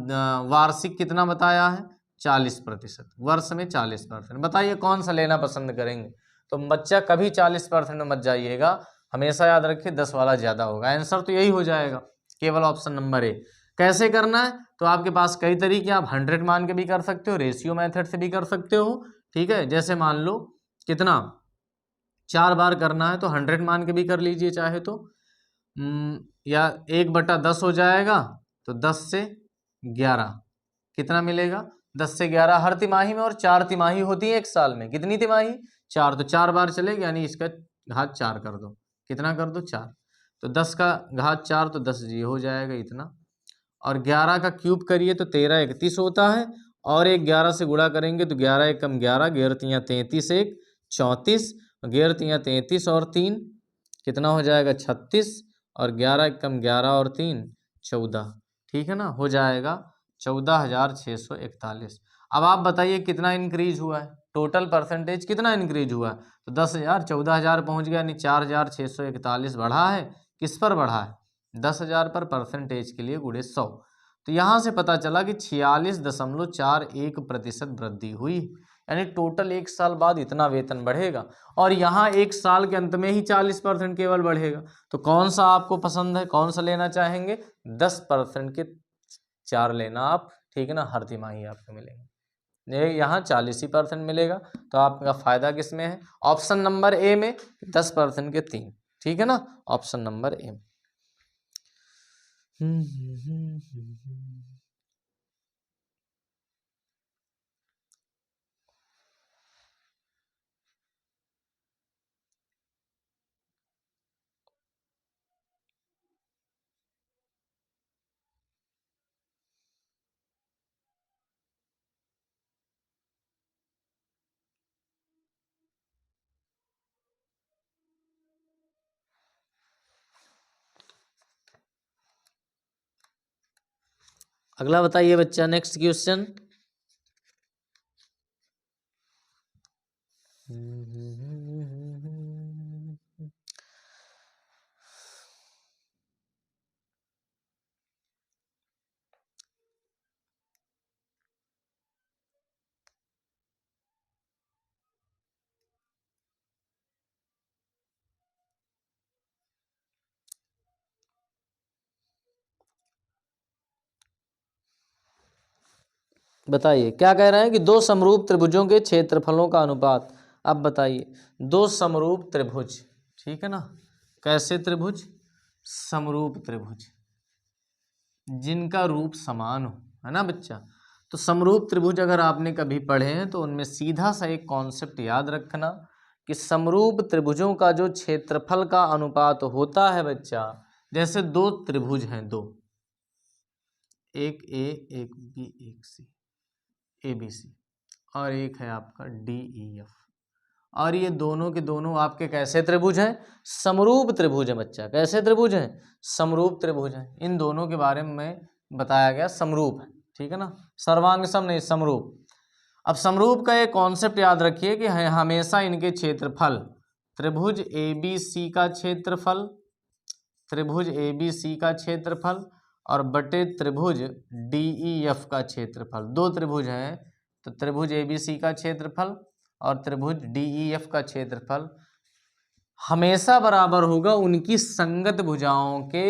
वार्षिक कितना बताया है? 40%, वर्ष में 40%। बताइए कौन सा लेना पसंद करेंगे? तो बच्चा कभी 40% में मत जाइएगा, हमेशा याद रखिए 10 वाला ज़्यादा होगा। आंसर तो यही हो जाएगा, केवल ऑप्शन नंबर ए। कैसे करना है? तो आपके पास कई तरीके, आप 100 मान के भी कर सकते हो, रेशियो मेथड से भी कर सकते हो, ठीक है। जैसे मान लो कितना 4 बार करना है तो 100 मान के भी कर लीजिए चाहे तो, या 1/10 हो जाएगा, तो 10 से 11 कितना मिलेगा? 10 से 11 हर तिमाही में, और 4 तिमाही होती है 1 साल में। कितनी तिमाही? 4, तो 4 बार चलेगी, यानी इसका घात 4 कर दो। कितना कर दो? 4। तो 10 का घात 4, तो 10 जी हो जाएगा इतना। और 11 का क्यूब करिए तो 13 31 होता है, और एक 11 से गुणा करेंगे तो 11 एकम 11, 11 तियाँ 33, 1 34, 11 तियाँ 33 और 3 कितना हो जाएगा? 36, और 11 एकम 11 और 3 14, ठीक है ना, हो जाएगा 14,641। अब आप बताइए कितना इंक्रीज हुआ है, टोटल परसेंटेज कितना इंक्रीज हुआ है? तो 10,000 14,000 पहुँच गया, यानी 4,641 बढ़ा है। किस पर बढ़ा है? 10,000 पर, परसेंटेज के लिए गुणे 100। तो यहाँ से पता चला कि 46.41% वृद्धि हुई, यानी टोटल 1 साल बाद इतना वेतन बढ़ेगा, और यहाँ 1 साल के अंत में ही 40% केवल बढ़ेगा। तो कौन सा आपको पसंद है, कौन सा लेना चाहेंगे? 10% के 4 लेना आप, ठीक है ना, हर तिमाही आपको मिलेंगे। ये यहाँ 40% मिलेगा, तो आपका फायदा किस में है? ऑप्शन नंबर ए में 10% के 3, ठीक है ना, ऑप्शन नंबर ए में। अगला बताइए बच्चा, नेक्स्ट क्वेश्चन। बताइए क्या कह रहे हैं कि दो समरूप त्रिभुजों के क्षेत्रफलों का अनुपात। अब बताइए दो समरूप त्रिभुज, ठीक है ना, कैसे त्रिभुज, समरूप त्रिभुज जिनका रूप समान हो, है ना बच्चा। तो समरूप त्रिभुज अगर आपने कभी पढ़े हैं तो उनमें सीधा सा एक कॉन्सेप्ट याद रखना कि समरूप त्रिभुजों का जो क्षेत्रफल का अनुपात होता है बच्चा, जैसे दो त्रिभुज हैं, दो, एक ए एक बी एक सी, ए बी सी, और एक है आपका डी ई एफ, और ये दोनों के दोनों आपके कैसे त्रिभुज हैं, समरूप त्रिभुज है बच्चा। कैसे त्रिभुज हैं, समरूप त्रिभुज हैं। इन दोनों के बारे में बताया गया समरूप है, ठीक है ना, सर्वांग सम नहीं, समरूप। अब समरूप का एक कॉन्सेप्ट याद रखिए कि हमेशा इनके क्षेत्रफल, त्रिभुज ए बी सी का क्षेत्रफल, त्रिभुज ए बी सी का क्षेत्रफल और बटे त्रिभुज डी ई एफ का क्षेत्रफल, दो त्रिभुज हैं तो त्रिभुज ए बी सी का क्षेत्रफल और त्रिभुज डी ई एफ का क्षेत्रफल हमेशा बराबर होगा उनकी संगत भुजाओं के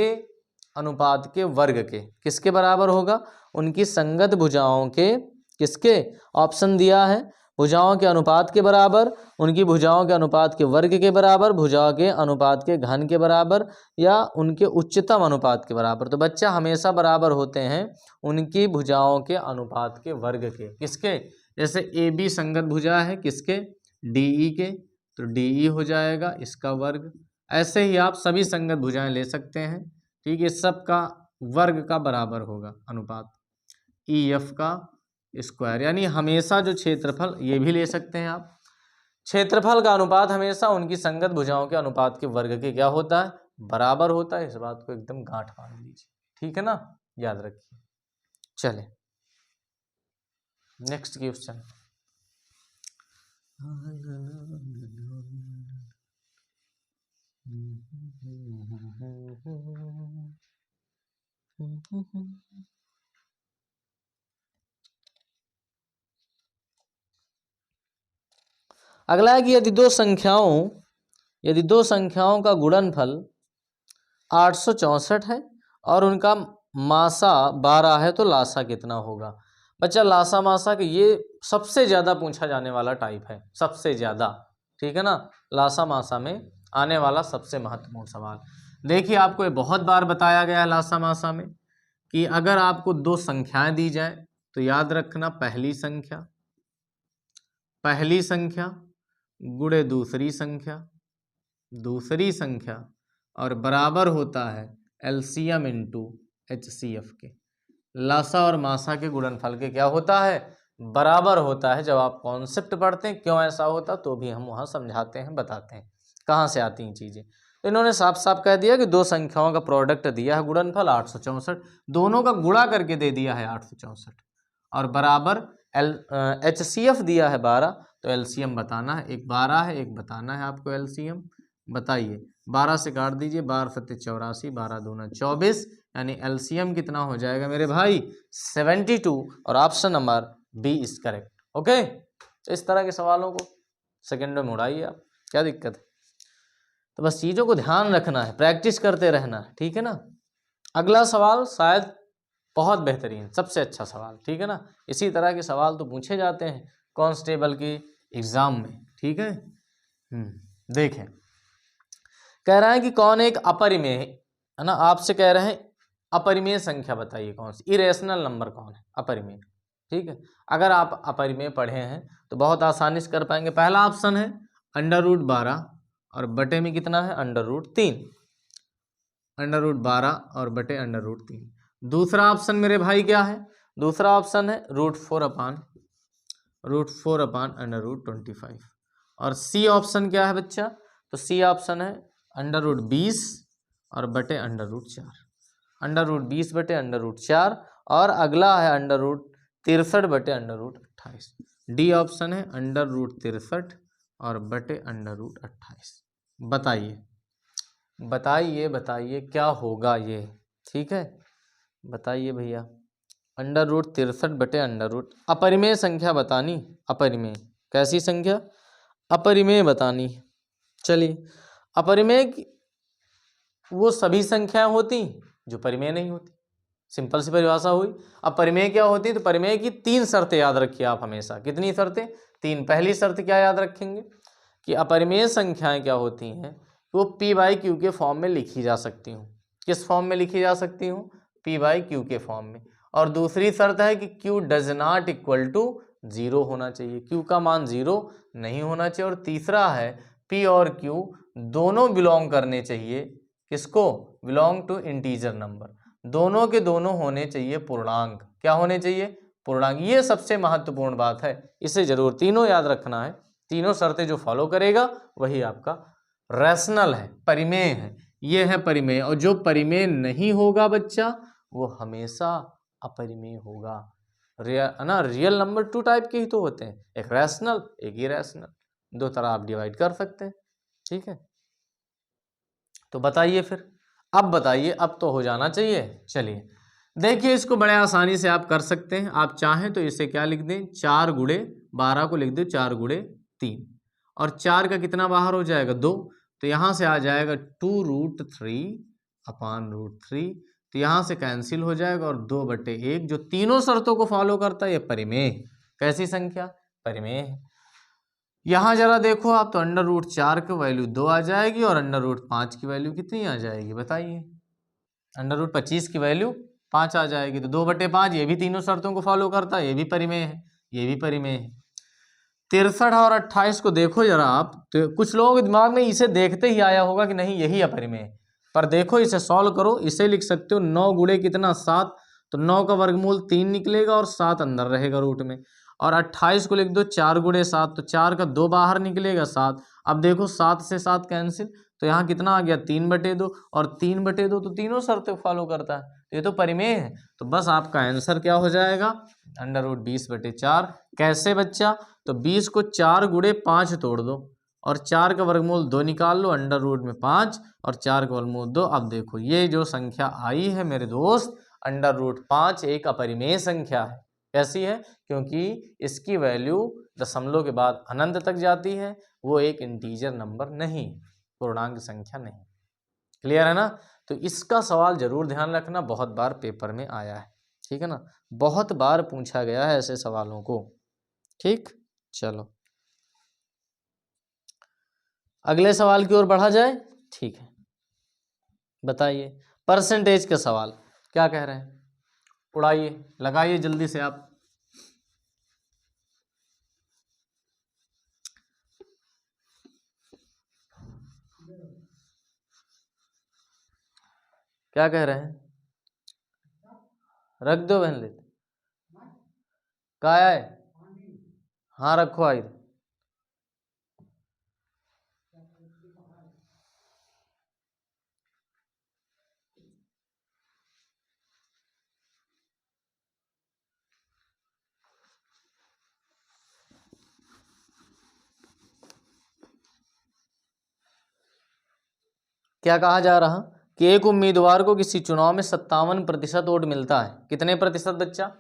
अनुपात के वर्ग के। किसके बराबर होगा, उनकी संगत भुजाओं के, किसके, ऑप्शन दिया है, भुजाओं के अनुपात के बराबर, उनकी भुजाओं के अनुपात के वर्ग के बराबर, भुजाओं के अनुपात के घन के बराबर, या उनके उच्चतम अनुपात के बराबर। तो बच्चा हमेशा बराबर होते हैं उनकी भुजाओं के अनुपात के वर्ग के। किसके, जैसे ए बी संगत भुजा है किसके, डी ई के, तो डी ई हो जाएगा इसका वर्ग। ऐसे ही आप सभी संगत भुजाएं ले सकते हैं, ठीक है, सब का वर्ग का बराबर होगा अनुपात, ई एफ का स्क्वायर। यानी हमेशा जो क्षेत्रफल, ये भी ले सकते हैं आप, क्षेत्रफल का अनुपात हमेशा उनकी संगत भुजाओं के अनुपात के वर्ग के क्या होता है, बराबर होता है। इस बात को एकदम गांठ बांध लीजिए, ठीक है ना, याद रखिए। चले नेक्स्ट क्वेश्चन। अगला है कि यदि दो संख्याओं का गुणनफल 864 है और उनका मासा 12 है तो लासा कितना होगा। बच्चा लासा मासा के ये सबसे ज़्यादा पूछा जाने वाला टाइप है, सबसे ज़्यादा, ठीक है ना, लासा मासा में आने वाला सबसे महत्वपूर्ण सवाल। देखिए आपको ये बहुत बार बताया गया है लासा मासा में कि अगर आपको दो संख्याएं दी जाए तो याद रखना पहली संख्या गुणे दूसरी संख्या और बराबर होता है एलसीएम इंटू एचसीएफ के। लासा और मासा के गुणनफल के क्या होता है, बराबर होता है। जब आप कॉन्सेप्ट पढ़ते हैं क्यों ऐसा होता तो भी हम वहाँ समझाते हैं, बताते हैं कहाँ से आती हैं चीज़ें। तो इन्होंने साफ साफ कह दिया कि दो संख्याओं का प्रोडक्ट दिया है गुणनफल 864, दोनों का गुणा करके दे दिया है 864 और बराबर एचसीएफ दिया है 12, तो एलसीएम बताना है। एक 12 है, एक बताना है आपको एलसीएम। बताइए 12 से काट दीजिए, 12 सत्ते 84, 12 दूना 24, यानी एलसीएम कितना हो जाएगा मेरे भाई 72, और option number B is correct. Okay, तो इस तरह के सवालों को सेकंड में उड़ाइए आप, क्या दिक्कत है। तो बस चीज़ों को ध्यान रखना है, प्रैक्टिस करते रहना है, ठीक है ना। अगला सवाल शायद बहुत बेहतरीन, सबसे अच्छा सवाल, ठीक है ना। इसी तरह के सवाल तो पूछे जाते हैं कांस्टेबल की एग्जाम में, ठीक है। देखें, कह रहा है कि कौन एक अपरिमेय, है ना, आपसे कह रहे हैं अपरिमेय संख्या बताइए कौन सी, इरेशनल नंबर कौन है अपरिमेय, ठीक है। अगर आप अपरिमेय पढ़े हैं तो बहुत आसानी से कर पाएंगे। पहला ऑप्शन है √12 और बटे में कितना है √3, √12 और बटे √3। दूसरा ऑप्शन मेरे भाई क्या है, दूसरा ऑप्शन है √4 अपान √25। और सी ऑप्शन क्या है बच्चा, तो सी ऑप्शन है √20 और बटे √4, √20 बटे √4, और अगला है √63 बटे √28। डी ऑप्शन है √63 और बटे √28। बताइए क्या होगा ये, ठीक है, बताइए भैया। √63 बटे अपरिमेय संख्या बतानी, अपरिमेय कैसी संख्या, अपरिमेय बतानी। चलिए, अपरिमेय वो सभी संख्याएं होती जो परिमेय नहीं होती, सिंपल सी परिभाषा हुई। अब परिमेय क्या होती है, तो परिमेय की 3 शर्तें याद रखिए आप हमेशा। कितनी शर्तें? 3। पहली शर्त क्या याद रखेंगे कि अपरिमेय संख्याएं क्या होती हैं, वो पी बाई क्यू के फॉर्म में लिखी जा सकती हूँ। किस फॉर्म में लिखी जा सकती हूँ? पी बाई क्यू के फॉर्म में। और दूसरी शर्त है कि q does not equal to 0 होना चाहिए, क्यू का मान 0 नहीं होना चाहिए। और तीसरा है पी और क्यू दोनों बिलोंग करने चाहिए, किसको? बिलोंग टू इंटीजर नंबर, दोनों के दोनों होने चाहिए पूर्णांक। क्या होने चाहिए? पूर्णांक। ये सबसे महत्वपूर्ण बात है, इसे जरूर तीनों याद रखना है। तीनों शर्तें जो फॉलो करेगा वही आपका रैशनल है, परिमेय है। ये है परिमेय। और जो परिमेय नहीं होगा बच्चा, वो हमेशा अपरिमेय होगा। रियल नंबर 2 टाइप के ही तो होते हैं, एक रैशनल एक इरैशनल, 2 तरह आप डिवाइड कर सकते हैं। ठीक है, तो बताइए फिर, अब बताइए, अब तो हो जाना चाहिए। चलिए देखिए, इसको बड़े आसानी से आप कर सकते हैं। आप चाहें तो इसे क्या लिख दें, 4 गुणे 12 को लिख दो 4 गुणे 3, और 4 का कितना बाहर हो जाएगा? 2। तो यहाँ से आ जाएगा 2√3/√3। तो यहाँ से कैंसिल हो जाएगा, और 2/1 जो तीनों शर्तों को फॉलो करता है, ये परिमेय। कैसी संख्या? परिमेय है। यहाँ जरा देखो आप, तो √4 की वैल्यू 2 आ जाएगी, और √5 की वैल्यू कितनी आ जाएगी बताइए? √25 की वैल्यू 5 आ जाएगी। तो 2/5 ये भी तीनों शर्तों को फॉलो करता है, ये भी परिमेय है, ये भी परिमेय है। 63 और 28 को देखो जरा आप, तो कुछ लोगों के दिमाग में इसे देखते ही आया होगा कि नहीं यही अपरिमेय है, पर देखो इसे सॉल्व करो। इसे लिख सकते हो 9 गुणे कितना? 7। तो 9 का वर्गमूल 3 निकलेगा, और 7 अंदर रहेगा रूट में। और 28 को लिख दो 4 गुणे 7, तो 4 का 2 बाहर निकलेगा 7। अब देखो 7 से 7 कैंसिल, तो यहाँ कितना आ गया? 3/2, और 3/2 तो तीनों शर्तें फॉलो करता है, ये तो परिमेय है। तो बस आपका आंसर क्या हो जाएगा? √20/4। कैसे बच्चा? तो 20 को 4 गुणे 5 तोड़ दो, और 4 का वर्गमूल 2 निकाल लो, √5 और 4 का वर्गमूल 2। अब देखो ये जो संख्या आई है मेरे दोस्त, √5 एक अपरिमेय संख्या है। कैसी है? क्योंकि इसकी वैल्यू दशमलव के बाद अनंत तक जाती है, वो एक इंटीजर नंबर नहीं, पूर्णांक संख्या नहीं। क्लियर है ना? तो इसका सवाल जरूर ध्यान रखना, बहुत बार पेपर में आया है। ठीक है ना, बहुत बार पूछा गया है ऐसे सवालों को। ठीक, चलो अगले सवाल की ओर बढ़ा जाए। ठीक है, बताइए परसेंटेज का सवाल क्या कह रहे हैं? उड़ाइए, लगाइए जल्दी से आप। क्या कह रहे हैं? रख दो बहन, लेते क्या है? हाँ रखो आई। क्या कहा जा रहा कि एक उम्मीदवार को किसी चुनाव में 57% वोट मिलता है। कितने प्रतिशत बच्चा?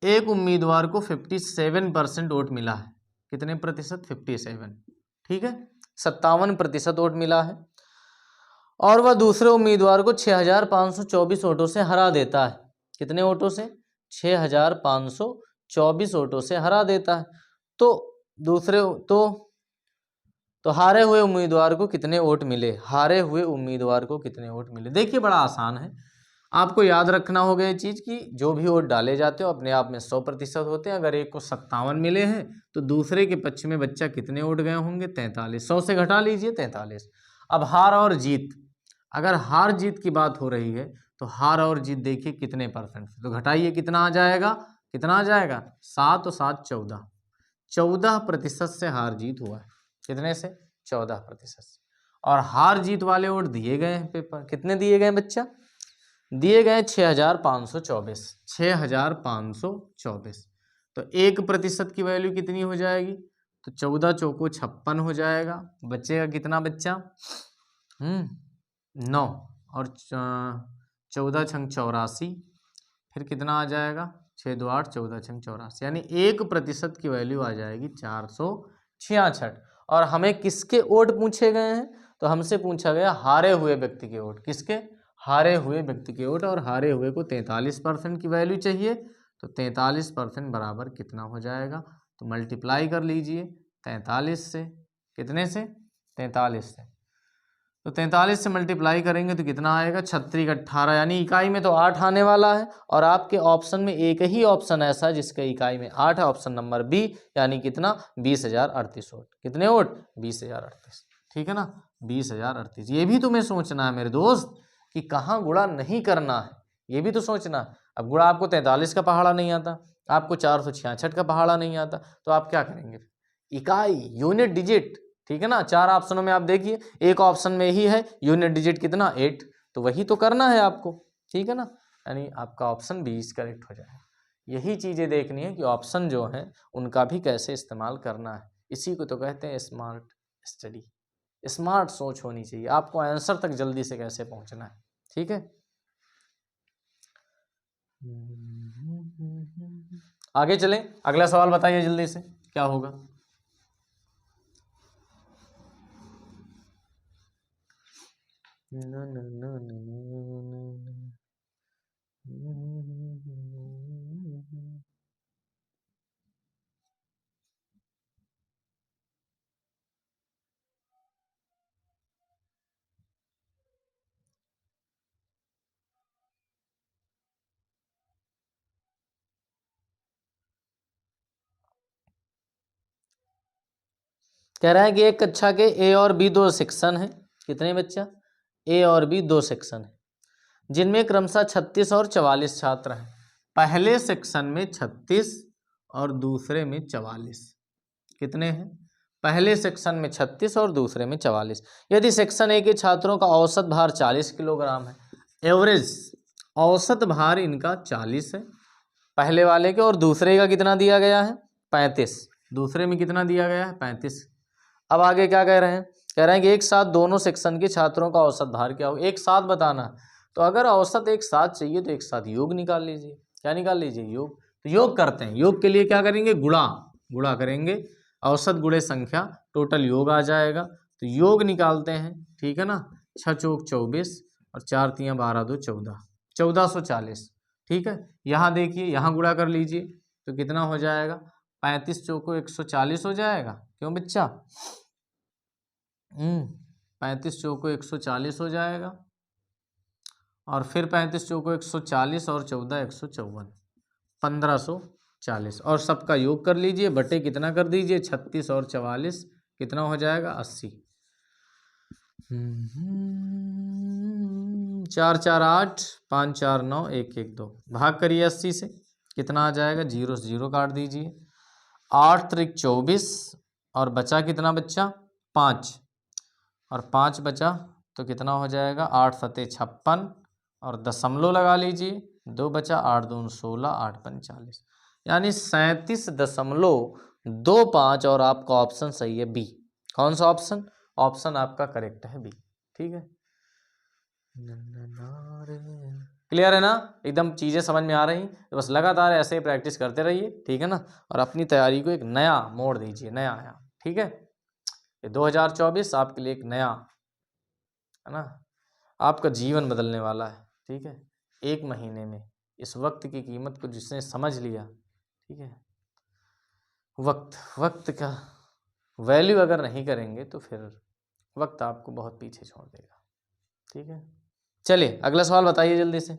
एक उम्मीदवार को 57% वोट मिला है। कितने प्रतिशत? 57। ठीक है, 57% वोट मिला है, और वह दूसरे उम्मीदवार को 6524 वोटों से हरा देता है। कितने वोटों से? 6524 वोटों से हरा देता है। तो दूसरे तो हारे हुए उम्मीदवार को कितने वोट मिले? हारे हुए उम्मीदवार को कितने वोट मिले? देखिए बड़ा आसान है, आपको याद रखना होगा ये चीज़ कि जो भी वोट डाले जाते हो अपने आप में 100% होते हैं। अगर एक को 57 मिले हैं तो दूसरे के पक्ष में बच्चा कितने वोट गए होंगे? 43। 100 से घटा लीजिए 43। अब हार और जीत, अगर हार जीत की बात हो रही है तो हार और जीत देखिए कितने परसेंट से, तो घटाइए कितना आ जाएगा? कितना आ जाएगा? 7 और 7 14, 14% से हार जीत हुआ है। कितने से? 14% से। और हार जीत वाले वोट दिए गए हैं पेपर, कितने दिए गए बच्चा? दिए गए 6524। 6524। तो 1% की वैल्यू कितनी हो जाएगी? तो 14 चौको 56 हो जाएगा। बचेगा कितना बच्चा? 9, और 14 छंग 84, फिर कितना आ जाएगा? 6 2 8, 14 छंग 84, यानी 1% की वैल्यू आ जाएगी 466। और हमें किसके वोट पूछे गए हैं? तो हमसे पूछा गया हारे हुए व्यक्ति के वोट। किसके? हारे हुए व्यक्ति के वोट, और हारे हुए को 43% की वैल्यू चाहिए, तो 43% बराबर कितना हो जाएगा, तो मल्टीप्लाई कर लीजिए 43 से, कितने से, 43 से, तो 43 से मल्टीप्लाई करेंगे तो कितना आएगा, 36 18, यानी इकाई में तो 8 आने वाला है, और आपके ऑप्शन में एक ही ऑप्शन ऐसा है जिसके इकाई में 8 है, ऑप्शन नंबर बी, यानी कितना, 20,038 वोट। कितने वोट, 20,038, ठीक है ना, 20,038। ये भी तुम्हें सोचना है मेरे दोस्त कि कहाँ गुणा नहीं करना है, ये भी तो सोचना है। अब गुणा आपको 43 का पहाड़ा नहीं आता, आपको 466 का पहाड़ा नहीं आता, तो आप क्या करेंगे, इकाई, यूनिट डिजिट, ठीक है ना। 4 ऑप्शनों में आप देखिए, एक ऑप्शन में ही है यूनिट डिजिट कितना, 8, तो वही तो करना है आपको, ठीक है ना, यानी आपका ऑप्शन 20 करेक्ट हो जाएगा। यही चीज़ें देखनी है कि ऑप्शन जो है उनका भी कैसे इस्तेमाल करना है, इसी को तो कहते हैं स्मार्ट स्टडी। स्मार्ट सोच होनी चाहिए, आपको आंसर तक जल्दी से कैसे पहुंचना है, ठीक है। आगे चलें, अगला सवाल बताइए जल्दी से, क्या होगा। कह रहा है कि एक कक्षा के ए और बी 2 सेक्शन है, कितने बच्चा, ए और बी 2 सेक्शन है, जिनमें क्रमशः 36 और 44 छात्र हैं। पहले सेक्शन में 36 और दूसरे में 44, कितने हैं, पहले सेक्शन में 36 और दूसरे में 44। यदि सेक्शन ए के छात्रों का औसत भार 40 किलोग्राम है, एवरेज औसत भार इनका 40 है पहले वाले के, और दूसरे का कितना दिया गया है, 35, दूसरे में कितना दिया गया है, 35। अब आगे क्या कह रहे हैं, कह रहे हैं कि एक साथ दोनों सेक्शन के छात्रों का औसत भार क्या हो, एक साथ बताना है। तो अगर औसत एक साथ चाहिए तो एक साथ योग निकाल लीजिए, क्या निकाल लीजिए, योग। तो योग करते हैं, योग के लिए क्या करेंगे, गुणा, गुणा करेंगे, औसत गुणे संख्या, टोटल योग आ जाएगा। तो योग निकालते हैं, ठीक है ना, 6 चौक 24 और 4 तियाँ 12 2 14, 1440, ठीक है। यहाँ देखिए, यहाँ गुणा कर लीजिए तो कितना हो जाएगा, 35 चौको 140 हो जाएगा, क्यों बच्चा, 35 चौको 140 हो जाएगा, और फिर 35 चौको 140 और 14 154, 1540, और सबका योग कर लीजिए, बटे कितना कर दीजिए, 36 और 44, कितना हो जाएगा, 80। 4 4 8, 5 4 9, 1 1 2, भाग करिए 80 से, कितना आ जाएगा, 0 से 0 काट दीजिए, 8 त्रिक 24, और बचा कितना बच्चा, 5, और 5 बचा तो कितना हो जाएगा, 8 सते 56, और दशमलव लगा लीजिए, 2 बचा, 8 दून 16, 8 पंच 40, यानी 37.25, और आपका ऑप्शन सही है बी। कौन सा ऑप्शन, ऑप्शन आपका करेक्ट है बी, ठीक है। क्लियर है ना, एकदम चीज़ें समझ में आ रही, तो बस लगातार ऐसे ही प्रैक्टिस करते रहिए, ठीक है ना, और अपनी तैयारी को एक नया मोड़ दीजिए, नया आया, ठीक है। ये 2024 आपके लिए एक नया, है ना, आपका जीवन बदलने वाला है, ठीक है। एक महीने में इस वक्त की कीमत को जिसने समझ लिया, ठीक है, वक्त का वैल्यू अगर नहीं करेंगे तो फिर वक्त आपको बहुत पीछे छोड़ देगा, ठीक है। चलिए अगला सवाल बताइए जल्दी से।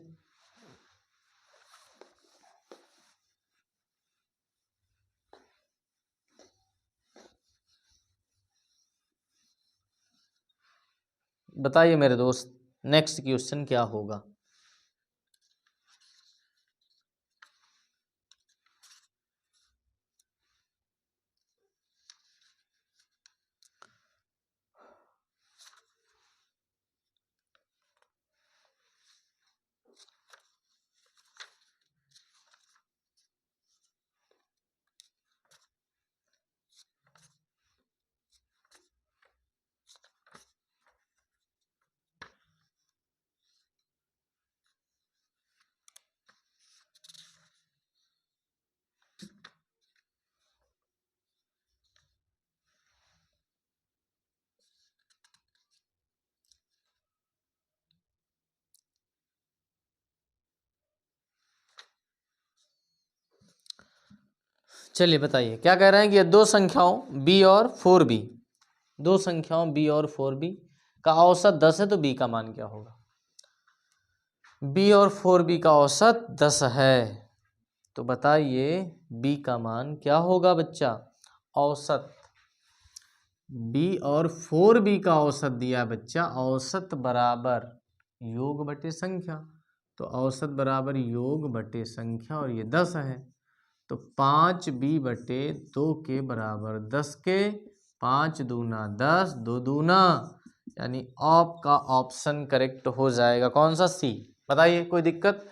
बताइए मेरे दोस्त, नेक्स्ट क्वेश्चन क्या होगा। चलिए बताइए क्या कह रहे हैं कि ये दो संख्याओं b और 4b, दो संख्याओं b और 4b का औसत 10 है तो b का मान क्या होगा। b और 4b का औसत 10 है तो बताइए b का मान क्या होगा बच्चा। औसत b और 4b का औसत दिया बच्चा, औसत बराबर योग बटे संख्या, तो औसत बराबर योग बटे संख्या और ये 10 है तो 5b बटे 2 के बराबर 10 के 5 दूना 10, 2 दूना, यानी आपका ऑप्शन करेक्ट हो जाएगा कौन सा, सी। बताइए कोई दिक्कत।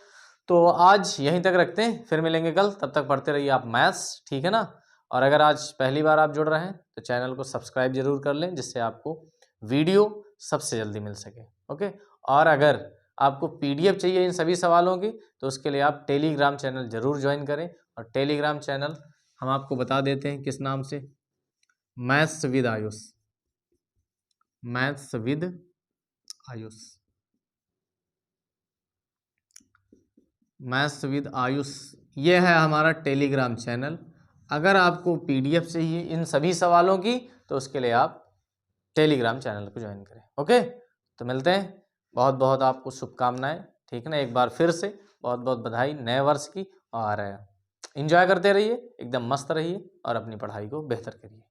तो आज यहीं तक रखते हैं, फिर मिलेंगे कल, तब तक पढ़ते रहिए आप मैथ्स, ठीक है ना। और अगर आज पहली बार आप जुड़ रहे हैं तो चैनल को सब्सक्राइब जरूर कर लें जिससे आपको वीडियो सबसे जल्दी मिल सके। ओके, और अगर आपको पीडीएफ चाहिए इन सभी सवालों की तो उसके लिए आप टेलीग्राम चैनल जरूर ज्वाइन करें। और टेलीग्राम चैनल हम आपको बता देते हैं किस नाम से, maths with Ayush, maths with Ayush, maths with Ayush, ये है हमारा टेलीग्राम चैनल। अगर आपको पीडीएफ चाहिए इन सभी सवालों की तो उसके लिए आप टेलीग्राम चैनल को ज्वाइन करें। ओके, तो मिलते हैं, बहुत बहुत आपको शुभकामनाएं, ठीक है ना। एक बार फिर से बहुत बहुत बधाई नए वर्ष की, और एंजॉय करते रहिए, एकदम मस्त रहिए और अपनी पढ़ाई को बेहतर करिए।